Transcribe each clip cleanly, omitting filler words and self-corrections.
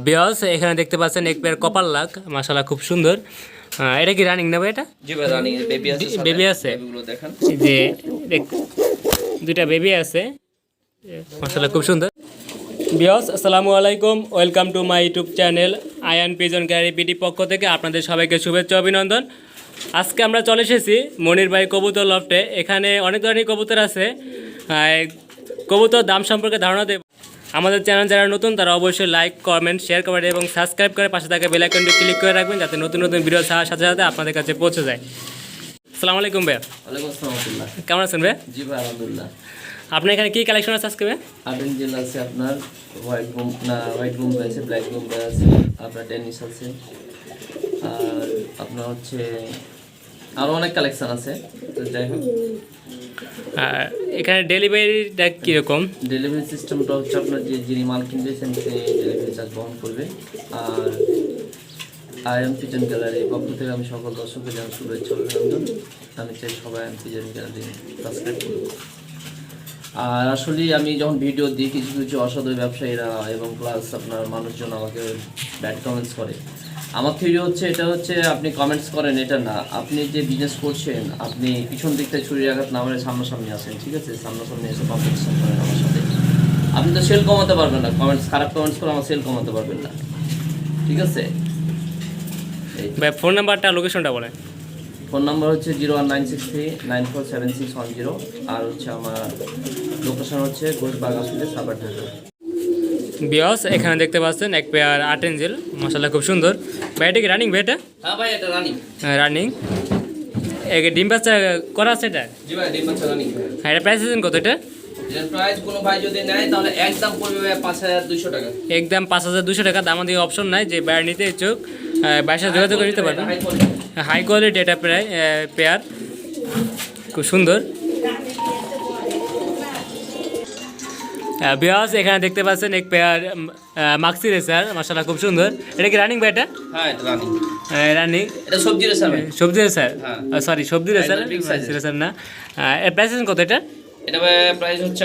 বিয়স এখানে দেখতে পাচ্ছেন এক পেয়ার কপার লাক মাশাআল্লাহ খুব সুন্দর। এটা কি রানিং না ভাই? এটা জি ভাই রানিং, বেবি আছে, বেবি আছে, বেবিগুলো দেখেন যে দুইটা বেবি আছে মাশাআল্লাহ খুব সুন্দর। বিয়স আসসালামু আলাইকুম, welcome to my YouTube channel Ayan pigeon গ্যারি পিটি পক্ষ থেকে আপনাদের সবাইকে শুভেচ্ছা অভিনন্দন। আজকে আমরা চলে এসেছি মনির ভাই কবুতর লফটে। এখানে অনেক ধরনের কবুতর আছে, কবুতর দাম সম্পর্কে ধারণা দেব। আমাদের চ্যানেল যারা নতুন তারা অবশ্যই লাইক কমেন্ট শেয়ার করে এবং সাবস্ক্রাইব করে পাশে থাকা বেল আইকনটি ক্লিক করে রাখবেন যাতে নতুন নতুন ভিডিও ছাড়ার সাথে সাথে আপনাদের কাছে পৌঁছে যায়। আসসালামু আলাইকুম ভাইয়া। ওয়ালাইকুম আসসালাম। কেমন আছেন ভাই? জি ভাই আলহামদুলিল্লাহ। আপনার এখানে কি কালেকশন আছে আজকে ভাই? আটেন জেল আছে, আপনার হোয়াইট বুম আছে, ব্ল্যাক বুম আছে, আপনার টেনিস আছে, আর আপনার হচ্ছে আরও অনেক কালেকশন আছে। তো যাই হোক, এখানে ডেলিভারিটা কীরকম? ডেলিভারি সিস্টেমটা হচ্ছে আপনার যিনি মাল কিনতেছেন তিনি ডেলিভারি চার্জ বহন করবে। আর আয়ান পিজন গ্যালারি পক্ষ থেকে আমি সকল দর্শকদের জানাই শুভেচ্ছা অভিনন্দন। আমি চাই সবাই আয়ান পিজন গ্যালারি সাবস্ক্রাইব করব। আর আসলে আমি যখন ভিডিও দিই কিছু কিছু অসাধু ব্যবসায়ীরা এবং প্লাস আপনার মানুষজন আমাকে ব্যাড কমেন্টস করে। আমার থিওরি হচ্ছে এটা হচ্ছে আপনি কমেন্টস করেন এটা না, আপনি যে বিজনেস করছেন আপনি পিছন দিক থেকে ছুরি আঘাত না মারে সামনাসামনি আসেন, ঠিক আছে? সামনাসামনি এসে কম্পিটিশন করেন আমার সাথে। আপনি তো সেল কমাতে পারবেন না, খারাপ কমেন্টস করে আমার সেল কমাতে পারবেন না, ঠিক আছে? ভাই ফোন নাম্বারটা লোকেশনটা বলেন। ফোন নাম্বার হচ্ছে 01963947610, আর হচ্ছে আমার লোকেশন হচ্ছে ঘোষবাগ আসলে সাবার ঢাকা। বিয়স এখানে দেখতে পাচ্ছেন এক পেয়ার আট এঞ্জেল মাশাআল্লাহ খুব সুন্দর। ভাই এটা কি রানিং ভাই? এটা হ্যাঁ ভাই এটা রানিং। রানিং ডিম বাচ্চা করা আছে এটা? জি ভাই ডিম বাচ্চা রানিং। হ্যাঁ, এটা প্রাইস কত? এটা এর প্রাইস কোনো ভাই যদি নেয় তাহলে একদম পড়বে 5200 টাকা। একদম 5200 টাকা। দাম দিয়ে অপশন নাই, যে বাইরে নিতে ইচ্ছুক বাইরে যোগাযোগ করে নিতে পারবেন। হাই কোয়ালিটি এটা প্রায় পেয়ার খুব সুন্দর। বিয়াস এখানে দেখতে পাচ্ছেন এক পেয়ার মাক্সি রেসার মাশাআল্লাহ খুব সুন্দর। এটা কি রানিং ভাই? এটা হ্যাঁ এটা রানিং। রানিং এটা সবজি রেসার ভাই। সবজি রেসার, সরি সবজি রেসার, মাক্সি রেসার না। এর প্রাইস কত এটা? এটা প্রাইস হচ্ছে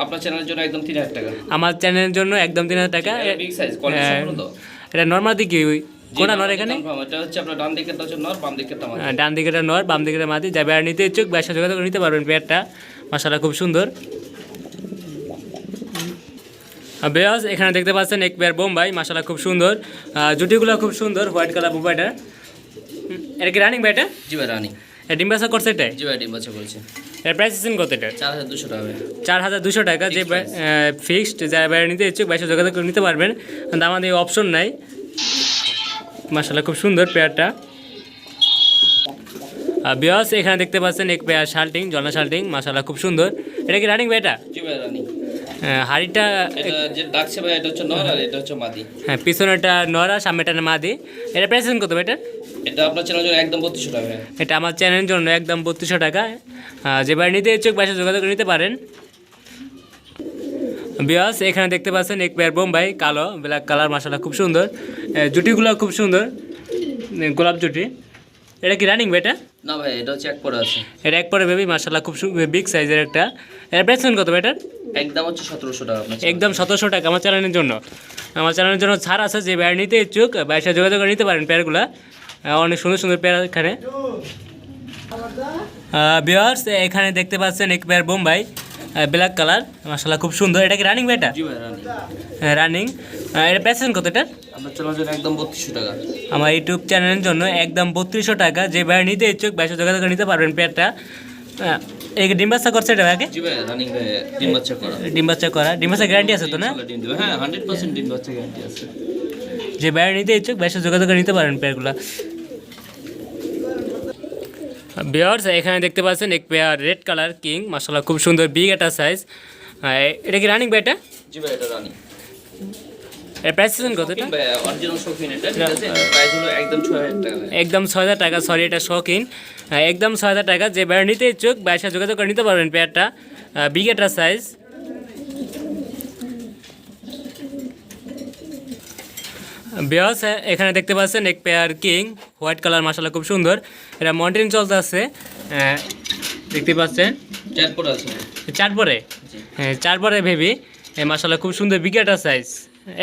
আপনার চ্যানেলের জন্য একদম 3000 টাকা। আমার চ্যানেলের জন্য একদম 3000 টাকা। বিগ সাইজ কোয়ালিটি সম্পূর্ণ তো। এটা নরমাল দিকে কোনা নর? এখানে এটা হচ্ছে আপনার ডান দিকেরটা হচ্ছে নর, বাম দিকেরটা মাদি। ডান দিকেরটা নর, বাম দিকেরটা মাদি। যা বেড়া নিতে ইচ্ছুক ব্যবসা যোগাযোগ করে নিতে পারবেন। পেয়ারটা মাশাআল্লাহ খুব সুন্দর। বেয়াস এখানে দেখতে পাচ্ছেন এক পেয়ার বোম্বাই মাশাআল্লাহ খুব সুন্দর। জুটিগুলো খুব সুন্দর, হোয়াইট কালার বোম্বাইটা। এটা কি রানিং ভাই? এটা জি ভাই রানিং। ডিম বাচ্চা করছে এটা? জি ভাই ডিম বাচ্চা করেছে। এর প্রাইস কত? এটা 4200 টাকা। 4200 টাকা। যে ফিক্সড, যা বাইরে নিতে ইচ্ছুক ব্যবসা যোগাযোগ করে নিতে পারবেন। আমাদের অপশন নাই। মাশাআল্লাহ খুব সুন্দর পেয়ারটা। বিয়াস এখানে দেখতে পাচ্ছেন এক পেয়ার শাল্টিং, জলনা শাল্টিং মাশাআল্লাহ খুব সুন্দর। এটা কি রানিং ভাই? এটা জি ভাই রানিং। হাড়িটা এটা যে ডাকছে ভাই এটা হচ্ছে নর আর এটা হচ্ছে মাদি। হ্যাঁ, পিছনেরটা নর আর সামনেটা মাদি। এটা প্রাইস কত ভাই? এটা এটা আপনার চ্যানেলের জন্য একদম 3200 টাকা। এটা আমার চ্যানেলের জন্য একদম 3200 টাকা। যে বাইরে নিতে ইচ্ছুক ব্যবসা যোগাযোগ করে নিতে পারেন। বিয়াস এখানে দেখতে পাচ্ছেন এক পেয়ার বোম্বাই কালো ব্ল্যাক কালার মাশাআল্লাহ খুব সুন্দর। জুটিগুলো খুব সুন্দর, গোলাপ জুটি। এটা কি রানিং ভাই? এটা না ভাই এটা হচ্ছে এক পরে আছে। এটা এক পরে বেবি মাশাআল্লাহ খুব বিগ সাইজের একটা। এর প্রাইস কত ভাই? এটা একদম হচ্ছে 1700 টাকা আপনার। একদম 1700 টাকা আমার চ্যানেলের জন্য। আমার চ্যানেলের জন্য ছাড় আছে, যে পেয়ার নিতে ইচ্ছুক ব্যবসা যোগাযোগ করে নিতে পারেন। পেয়ারগুলো অনেক সুন্দর সুন্দর পেয়ার এখানে। বিয়ার্স এখানে দেখতে পাচ্ছেন এক পেয়ার বোম্বাই ব্ল্যাক কালার মাশাআল্লাহ খুব সুন্দর। এটা কি রানিং ভাই? এটা জি ভাই রানিং। রানিং। এটা প্রাইস কত? এটা আপনার চ্যানেলের জন্য একদম 3200 টাকা। আমার ইউটিউব চ্যানেলের জন্য একদম 3200 টাকা। যে ভাই নিতে ইচ্ছুক ব্যবসা যোগাযোগ করে নিতে পারবেন পেয়ারটা। এই ডিম বাচ্চা করছে এটা ভাই? জি ভাই রানিং ভাই ডিম বাচ্চা করা। ডিম বাচ্চা করা, ডিম বাচ্চা গ্যারান্টি আছে তো না? হ্যাঁ 100% ডিম বাচ্চা গ্যারান্টি আছে। যে বাইরে নিতে ইচ্ছুক ব্যবসা যোগাযোগ করে নিতে পারেন পেয়ারগুলো। বিয়ার্স এখানে দেখতে পাচ্ছেন এক পেয়ার রেড কালার কিং মাশাআল্লাহ খুব সুন্দর, বিগ একটা সাইজ। এটা কি রানিং ভাই? এটা জি ভাই এটা রানিং। এর প্রাইস কত? এটা ভাই অরিজিনাল শৌখিন, এটা ঠিক আছে। প্রাইস হলো একদম 6000 টাকা। একদম 6000 টাকা। সরি এটা শৌখিন, একদম 6000 টাকা। যে বাইরে নিতে ইচ্ছুক ব্যবসা যোগাযোগ করে নিতে পারবেন পেয়ারটা, বিগ একটা সাইজ। বিয়াস এখানে দেখতে পাচ্ছেন এক পেয়ার কিং হোয়াইট কালার মাশাআল্লাহ খুব সুন্দর। এটা মন্টেন চলতে আছে, দেখতে পাচ্ছেন। চার পরে আছে। চার পরে? হ্যাঁ চার পরে ভেবি মাশাআল্লাহ খুব সুন্দর, বিগ একটা সাইজ।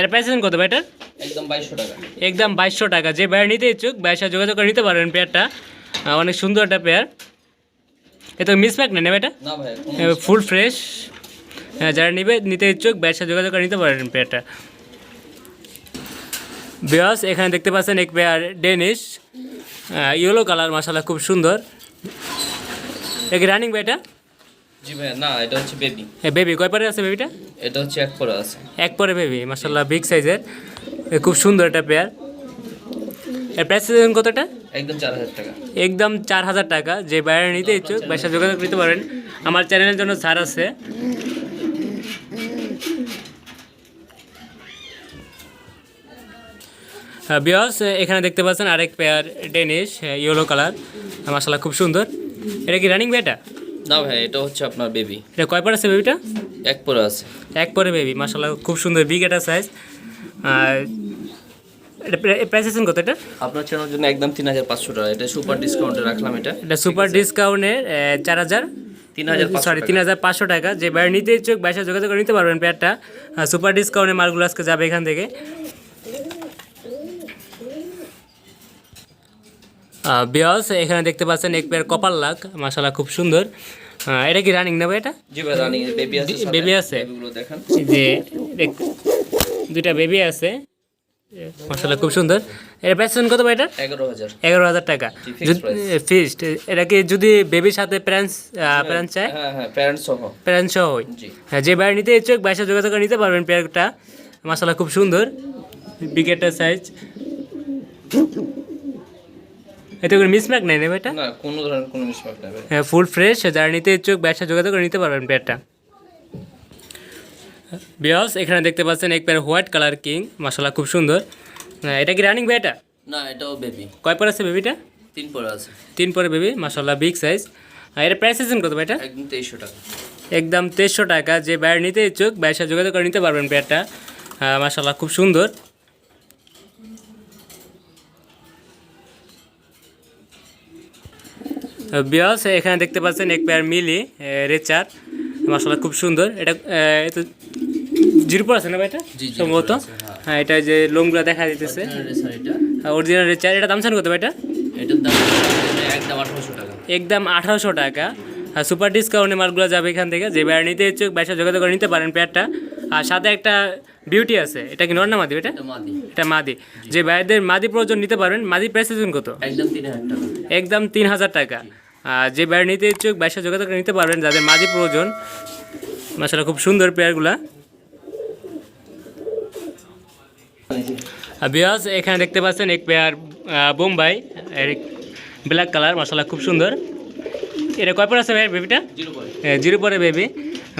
এর প্রাইস কত ভাই এটার? একদম 2200 টাকা। একদম 2200 টাকা। যে ভাইয়ের নিতে ইচ্ছুক ভাইয়ের সাথে যোগাযোগ করে নিতে পারবেন পেয়ারটা। অনেক সুন্দর একটা পেয়ার। এটা মিসম্যাচ নেই এটা? না ভাই, ফুল ফ্রেশ। যারা নিতে ইচ্ছুক ভাইয়ের সাথে যোগাযোগ করে নিতে পারেন পেয়ারটা। বিয়াস এখানে দেখতে পাচ্ছেন এক পেয়ার ডেনিশ ইয়েলো কালার, মাশাআল্লাহ খুব সুন্দর। এক রানিং ভাই এটা? জি ভাই, না এটা হচ্ছে বেবি। বেবি কয় পরে আছে বেবিটা? এটা হচ্ছে এক পরে আছে। এক পরে বেবি, মাশাআল্লাহ বিগ সাইজের, খুব সুন্দর একটা পেয়ার। এর প্রাইস কতটা? একদম 4000 টাকা। একদম 4000 টাকা। যে বাইরে নিতে ইচ্ছুক ভাইয়ের সাথে যোগাযোগ করতে পারেন। আমার চ্যানেলের জন্য ছাড় আছে। বিয়াস এখানে দেখতে পাচ্ছেন আরেক পেয়ার ডেনিশ ইয়েলো কালার, মাশাআল্লাহ খুব সুন্দর। এটা কি রানিং বেটা? না ভাই, এটা হচ্ছে আপনার বেবি। এটা কয় পর আছে বেবিটা? এক পরে আছে। এক পরে বেবি, মাশাআল্লাহ খুব সুন্দর, বিগ একটা সাইজ। আর এটা প্রাইস আছে কত এটা? আপনার চ্যানেলের জন্য একদম 3500 টাকা। এটা সুপার ডিসকাউন্টে রাখলাম। এটা সুপার ডিসকাউন্টে 3500 টাকা। যে বাইরে নিতে ইচ্ছুক বাইরে যোগাযোগ করে নিতে পারবেন পেয়ারটা। সুপার ডিসকাউন্টে মালগুলো আজকে যাবে এখান থেকে। বিয়াস এখানে দেখতে পাচ্ছেন এক পেয়ার কপার লাক, মাশাআল্লাহ খুব সুন্দর। এটা কি রানিং নেবে এটা? জি ভাই, রানিং বেবি আছে। বেবি আছে, বেবিগুলো দেখেন। যে দুইটা বেবি আছে, মাশাআল্লাহ খুব সুন্দর। এর প্রাইস কত ভাই এটা? 11000। 11000 টাকা ফিক্সড। এটা কি যদি বেবির সাথে প্যারেন্টস চায়? হ্যাঁ হ্যাঁ, প্যারেন্টস সহ। প্যারেন্টস সহ। জি। হ্যাঁ, যে বাইরে নিতে ইচ্ছুক বাইরে সাথে যোগাযোগ করে নিতে পারবেন পেয়ারটা। মাশাআল্লাহ খুব সুন্দর, বিগ একটা সাইজ। এতে কোনো মিসম্যাচ নেই নেবে এটা? না, কোনো ধরনের কোনো মিসম্যাচ নেই। হ্যাঁ, ফুল ফ্রেশ। যারা নিতে ইচ্ছুক বাইরে সাথে যোগাযোগ করে নিতে পারবেন পেয়ারটা। বিয়াস এখানে দেখতে পাচ্ছেন এক পেয়ার হোয়াইট কালার কিং, মাশাআল্লাহ খুব সুন্দর। এটা কি রানিং ভাই এটা? না, এটাও বেবি। কয় পর আছে বেবিটা? 3 পরে আছে। 3 পরে বেবি, মাশাআল্লাহ বিগ সাইজ। এর প্রাইস আছে কত ভাই এটা? একদম 2300 টাকা। একদম 2300 টাকা। যে বাইরে নিতে ইচ্ছুক বাইরের সাথে যোগাযোগ করে নিতে পারবেন পেয়ারটা। মাশাআল্লাহ খুব সুন্দর। বিয়াস এখানে দেখতে পাচ্ছেন এক পেয়ার মিলি রেচার, মাশাআল্লাহ খুব সুন্দর। এটা তো জিরো পর আছে না ভাই এটা সম্ভবত? হ্যাঁ, এটা যে লোমগুলো দেখা দিতেছে অরিজিনাল রেচার। এটা দাম চান কত ভাই এটা? এটার দাম একদম 1800 টাকা। একদম 1800 টাকা। আর সুপার ডিসকাউন্টে মালগুলো যাবে এখান থেকে। যে বাইরে নিতে ইচ্ছুক বাইরে সাথে যোগাযোগ করে নিতে পারেন পেয়ারটা। আর সাথে একটা বিউটি আছে, এটা কি নর না মাদি? এটা মাদি। এটা মাদি। যে বাইরেদের মাদি প্রয়োজন নিতে পারবেন। মাদি প্রাইস কত? একদম 3000 টাকা। একদম 3000 টাকা। আর যে বাইরে নিতে ইচ্ছুক বাইরে সাথে যোগাযোগ করে নিতে পারবেন যাদের মাদি প্রয়োজন। মাশাআল্লাহ খুব সুন্দর পেয়ারগুলা। বিয়াস এখানে দেখতে পাচ্ছেন এক পেয়ার বোম্বাই ব্ল্যাক কালার, মাশাআল্লাহ খুব সুন্দর। এটা কয় পর আছে ভাই বেবিটা? 0 পরে। 0 পরে বেবি,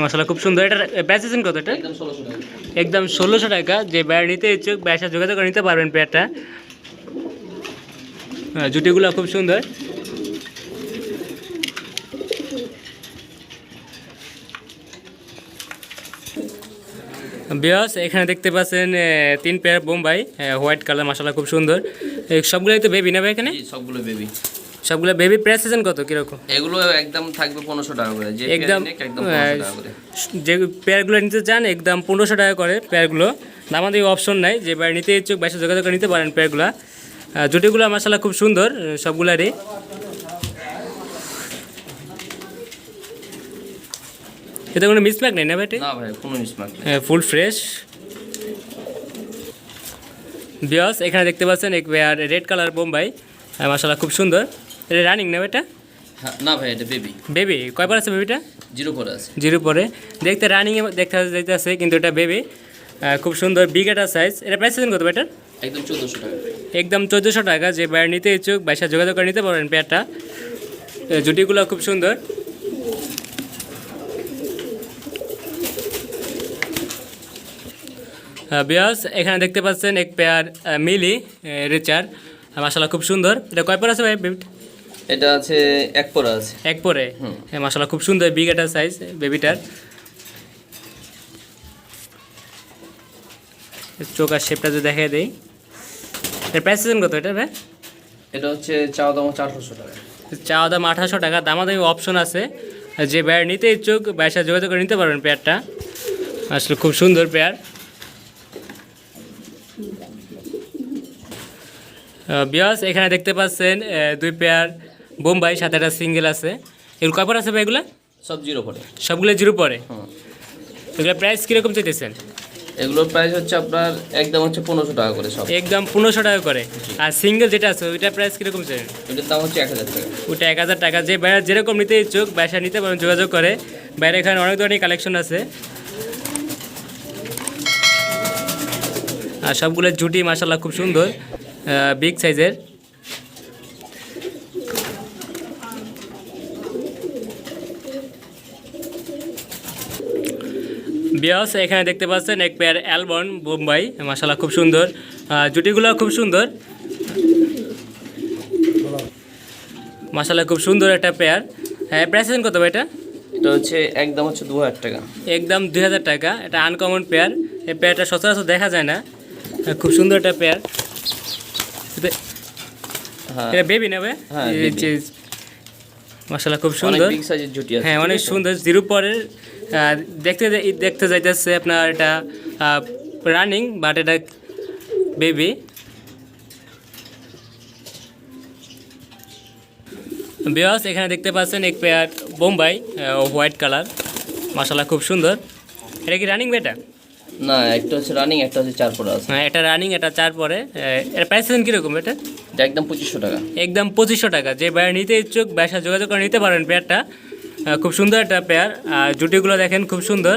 মাশাআল্লাহ খুব সুন্দর। এটার প্রাইস আছে কত এটা? একদম 1600 টাকা। একদম 1600 টাকা। যে বাইরে নিতে ইচ্ছুক বাইরে সাথে যোগাযোগ করে নিতে পারবেন পেয়ারটা। জুটিগুলো খুব সুন্দর। বিয়াস এখানে দেখতে পাচ্ছেন 3 পেয়ার বোম্বাই হোয়াইট কালার, মাশাআল্লাহ খুব সুন্দর। সবগুলোই তো বেবি নেবে এখানে? জি, সবগুলো বেবি। সবগুলো বেবি। প্রাইস আছে কত কিরকম? এগুলো একদম থাকবে 1500 টাকা করে। যে একদম 1500 টাকা করে। যে পেয়ারগুলো নিতে চান একদম 1500 টাকা করে পেয়ারগুলো। দামাদামি অপশন নাই। যে বাইরে নিতে ইচ্ছুক বাইরে যোগাযোগ করে নিতে পারেন পেয়ারগুলো। জুটিগুলো মাশাআল্লাহ খুব সুন্দর সবগুলারই। এতে কোনো মিসম্যাচ নেই না ভাই? না ভাই, কোনো মিসম্যাচ নেই। Full fresh. বিয়াস এখানে দেখতে পাচ্ছেন এক পেয়ার রেড কালার বোম্বাই, মাশাআল্লাহ খুব সুন্দর। এটা রানিং না এটা? না ভাই, এটা বেবি। বেবি কয় পর আছে বেবিটা? 0 পরে আছে। 0 পরে। দেখতে রানিং দেখতে যাইতেছে কিন্তু এটা বেবি, খুব সুন্দর, বিগ একটা সাইজ। এটা প্রাইস কত বেটার? একদম 1400 টাকা। একদম 1400 টাকা। যে বাইরে নিতে ইচ্ছুক বাইরে সাথে যোগাযোগ করে নিতে পারেন পেয়ারটা। জুটিগুলো খুব সুন্দর। বিয়াস এখানে দেখতে পাচ্ছেন এক পেয়ার মিলি রেচার, মাশাআল্লাহ খুব সুন্দর। এটা কয় পর আছে ভাই বেবিটা? এটা আছে এক পরে আছে। এক পরে, মাশাআল্লাহ খুব সুন্দর, বিগ একটা সাইজ বেবিটার। চোখ আর শেপটা যদি দেখাই দেই। এর প্রাইস কত এটা ভাই? এটা হচ্ছে চাওয়া দাম 1800 টাকা। চাওয়া দাম 1800 টাকা। দামাদামি অপশন আছে। যে বাইরে নিতে ইচ্ছুক বাইরের সাথে যোগাযোগ করে নিতে পারবেন পেয়ারটা। আসলে খুব সুন্দর পেয়ার। বিয়াস এখানে দেখতে পাচ্ছেন 2 পেয়ার বোম্বাই, সাথে একটা সিঙ্গেল আছে। এগুলো কয় পরে আছে ভাই? এগুলো সব 0 পড়ে। সবগুলো 0 পরে। এগুলো প্রাইস কীরকম চাইতেছেন? এগুলোর প্রাইস হচ্ছে আপনার একদম হচ্ছে 1500 টাকা করে সব। একদম 1500 টাকা করে। আর সিঙ্গেল যেটা আছে ওইটার প্রাইস কীরকম চাই? এটার দাম হচ্ছে 1000 টাকা। ওইটা 1000 টাকা। যে বাইরে যেরকম নিতে ইচ্ছুক ব্যবসা নিতে পারেন, যোগাযোগ করে। বাইরে এখানে অনেক ধরনের কালেকশন আছে। আর সবগুলো জুটি মাশাআল্লাহ খুব সুন্দর, বিগ সাইজের। বিয়াস এখানে দেখতে পাচ্ছেন 1 পেয়ার অ্যালবন বোম্বাই, মাশাআল্লাহ খুব সুন্দর। জুটিগুলো খুব সুন্দর, মাশাআল্লাহ খুব সুন্দর একটা পেয়ার। প্রাইস কত ভাই এটা? এটা হচ্ছে একদম হচ্ছে 2000 টাকা। একদম 2000 টাকা। এটা আনকমন পেয়ার। এই পেয়ারটা সচরাচর দেখা যায় না, খুব সুন্দর একটা পেয়ার। এটা বেবি নেবে? মাশাআল্লাহ খুব সুন্দর, বিগ সাইজের জুটি আছে। হ্যাঁ অনেক সুন্দর। 0 পরের দেখতে যাইতেছে আপনার এটা রানিং, বাট এটা বেবি। বিয়াস এখানে দেখতে পাচ্ছেন 1 পেয়ার বোম্বাই, হোয়াইট কালার, মাশাআল্লাহ খুব সুন্দর। এটা কি রানিং বেটা? না, একটা হচ্ছে রানিং, একটা হচ্ছে 4 পরে আছে। হ্যাঁ, এটা রানিং, এটা 4 পরে। এর প্রাইস কীরকম এটা? এটা একদম 2500 টাকা। একদম 2500 টাকা। যে পেয়ার নিতে ইচ্ছুক ব্যবসা যোগাযোগ করে নিতে পারেন পেয়ারটা। খুব সুন্দর একটা পেয়ার। আর জুটিগুলো দেখেন খুব সুন্দর।